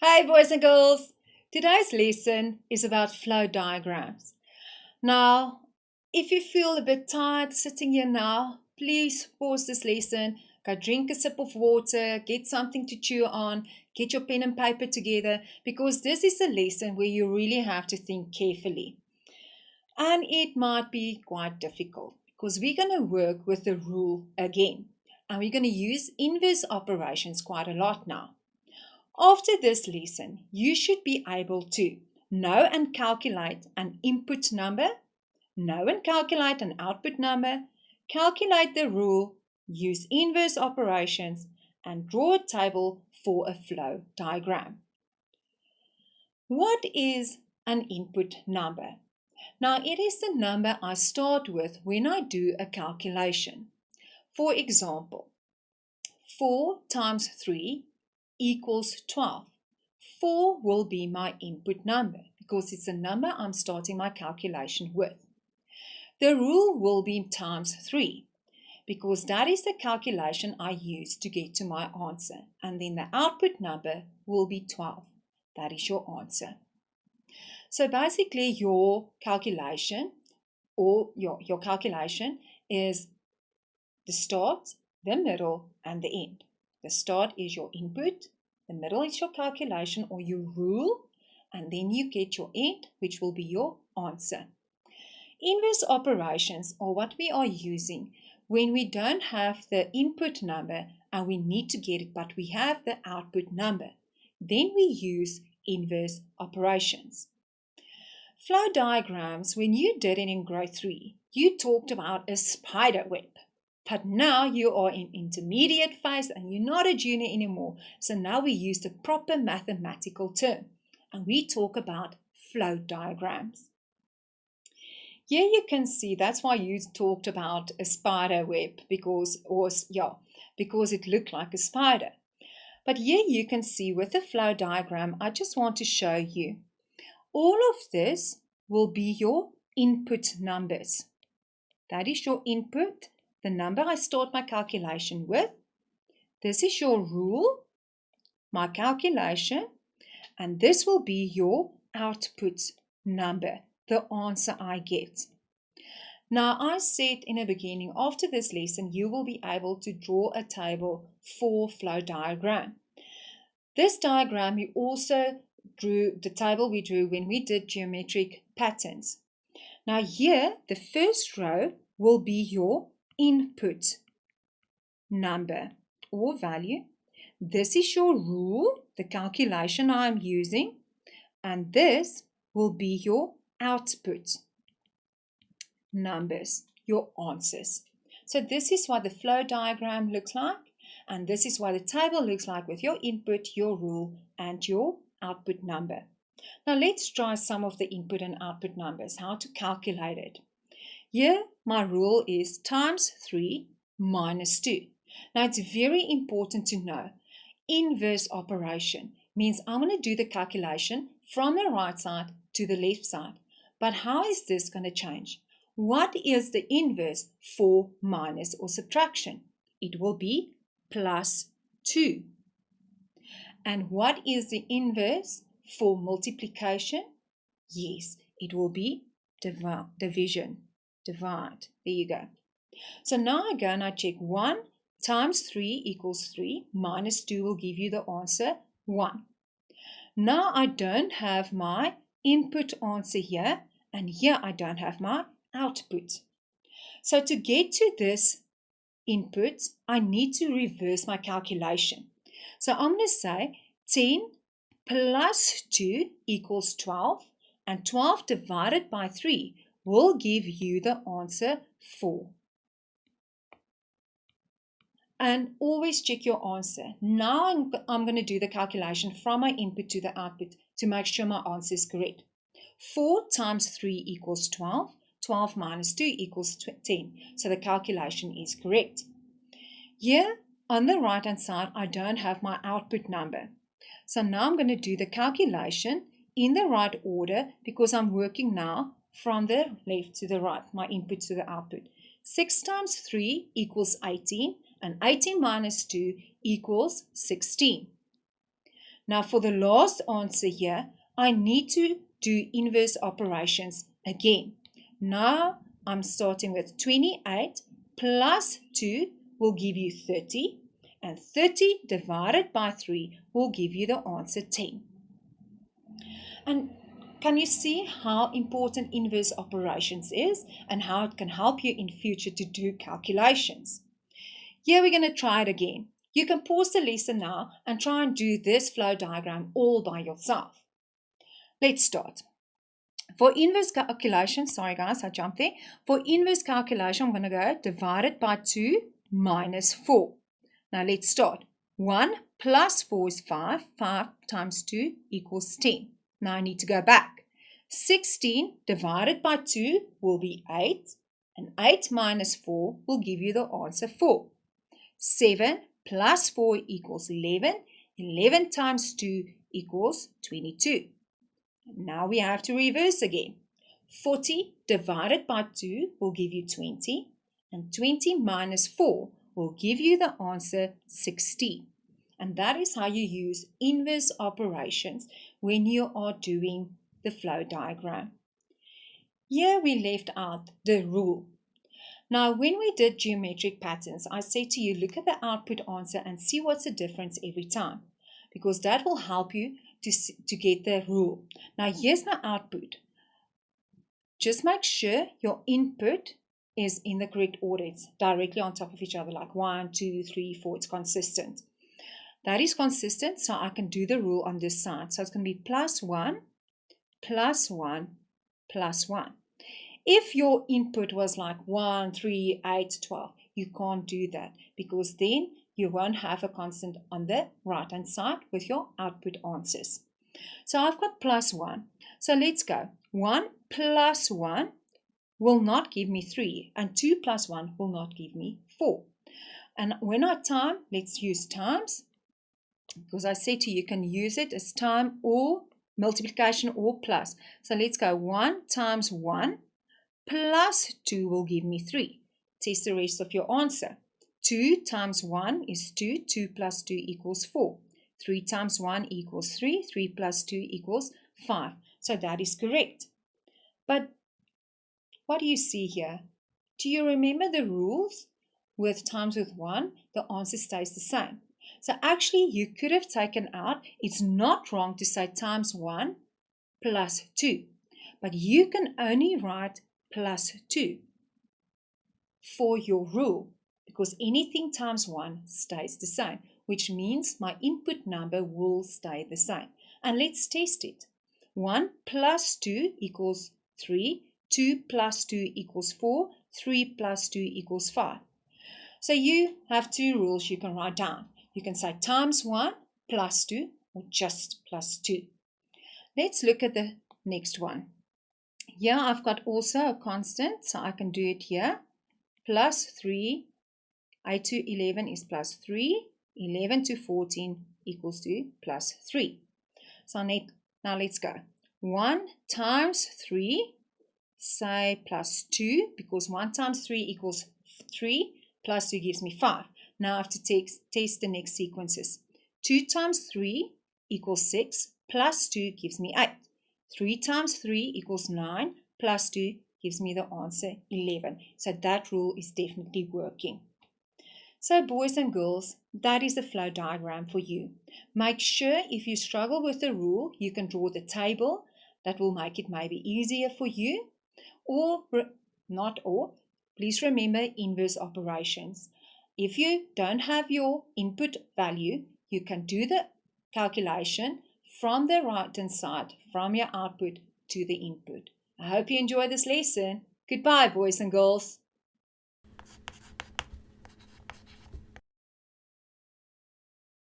Hi, boys and girls. Today's lesson is about flow diagrams. Now, if you feel a bit tired sitting here now, please pause this lesson, go drink a sip of water, get something to chew on, get your pen and paper together, because this is a lesson where you really have to think carefully. And it might be quite difficult because we're going to work with the rule again. And we're going to use inverse operations quite a lot now. After this lesson, you should be able to know and calculate an input number, know and calculate an output number, calculate the rule, use inverse operations, and draw a table for a flow diagram. What is an input number? Now, it is the number I start with when I do a calculation. For example, 4 times 3 equals 12. 4 will be my input number because it's the number I'm starting my calculation with. The rule will be times 3 because that is the calculation I use to get to my answer. And then the output number will be 12. That is your answer. So basically your calculation your calculation is the start, the middle, and the end. The start is your input, the middle is your calculation or your rule, and then you get your end, which will be your answer. Inverse operations are what we are using when we don't have the input number and we need to get it, but we have the output number. Then we use inverse operations. Flow diagrams, when you did it in grade 3, you talked about a spider web. But now you are in intermediate phase and you're not a junior anymore. So now we use the proper mathematical term and we talk about flow diagrams. Here you can see that's why you talked about a spider web because it looked like a spider. But here you can see with the flow diagram, I just want to show you. All of this will be your input numbers. That is your input, the number I start my calculation with. This is your rule, my calculation, and this will be your output number, the answer I get. Now, I said in the beginning, after this lesson, you will be able to draw a table for flow diagram. This diagram, you also drew the table we drew when we did geometric patterns. Now here, the first row will be your input number or value. This is your rule, the calculation I'm using, and this will be your output numbers, your answers. So this is what the flow diagram looks like, and this is what the table looks like with your input, your rule, and your output number. Now let's try some of the input and output numbers, how to calculate it. Here my rule is times 3 minus 2. Now it's very important to know inverse operation means I'm going to do the calculation from the right side to the left side. But how is this going to change? What is the inverse for minus or subtraction? It will be plus 2. And what is the inverse for multiplication? Yes, it will be division. Divide. There you go. So now I go and I check 1 times 3 equals 3. Minus 2 will give you the answer 1. Now I don't have my input answer here, and here I don't have my output. So to get to this input, I need to reverse my calculation. So I'm going to say 10 plus 2 equals 12, and 12 divided by 3 will give you the answer 4. And always check your answer. Now I'm going to do the calculation from my input to the output to make sure my answer is correct. 4 times 3 equals 12. 12 minus 2 equals 10. So the calculation is correct. Here on the right hand side, I don't have my output number. So now I'm going to do the calculation in the right order because I'm working now from the left to the right, my input to the output. 6 times 3 equals 18, and 18 minus 2 equals 16. Now for the last answer here, I need to do inverse operations again. Now I'm starting with 28 plus 2 will give you 30, and 30 divided by 3 will give you the answer 10. And can you see how important inverse operations is and how it can help you in future to do calculations? Here we're going to try it again. You can pause the lesson now and try and do this flow diagram all by yourself. Let's start. For inverse calculation, sorry guys, I jumped there. For inverse calculation, I'm going to go divided by 2 minus 4. Now let's start. 1 plus 4 is 5. 5 times 2 equals 10. Now I need to go back. 16 divided by 2 will be 8. And 8 minus 4 will give you the answer 4. 7 plus 4 equals 11. 11 times 2 equals 22. Now we have to reverse again. 40 divided by 2 will give you 20. And 20 minus 4 will give you the answer 16. And that is how you use inverse operations when you are doing the flow diagram. Here we left out the rule. Now when we did geometric patterns, I said to you, look at the output answer and see what's the difference every time, because that will help you to get the rule. Now here's my output. Just make sure your input is in the correct order. It's directly on top of each other, like 1, 2, 3, 4. It's consistent. That is consistent, so I can do the rule on this side. So it's going to be plus 1, plus 1, plus 1. If your input was like 1, 3, 8, 12, you can't do that, because then you won't have a constant on the right hand side with your output answers. So I've got plus 1. So let's go. 1 plus 1 will not give me 3, and 2 plus 1 will not give me 4. And when I time, let's use times, because I said to you, you can use it as time or multiplication or plus. So let's go. 1 times 1 plus 2 will give me 3. Test the rest of your answer. 2 times 1 is 2. 2 plus 2 equals 4. 3 times 1 equals 3. 3 plus 2 equals 5. So that is correct. But what do you see here? Do you remember the rules? With times with 1, the answer stays the same. So actually you could have taken out, it's not wrong to say times 1 plus 2. But you can only write plus 2 for your rule, because anything times 1 stays the same, which means my input number will stay the same. And let's test it. 1 plus 2 equals 3. 2 plus 2 equals 4. 3 plus 2 equals 5. So you have two rules you can write down. You can say times 1 plus 2 or just plus 2. Let's look at the next one. Here I've got also a constant, so I can do it here. Plus 3, 8 to 11 is plus 3. 11 to 14 equals to plus 3. So now let's go. 1 times 3, say plus 2, because 1 times 3 equals 3, plus 2 gives me 5. Now I have to test the next sequences. 2 times 3 equals 6, plus 2 gives me 8. 3 times 3 equals 9, plus 2 gives me the answer 11. So that rule is definitely working. So boys and girls, that is the flow diagram for you. Make sure if you struggle with the rule, you can draw the table. That will make it maybe easier for you. Please remember inverse operations. If you don't have your input value, you can do the calculation from the right hand side, from your output to the input. I hope you enjoy this lesson. Goodbye, boys and girls.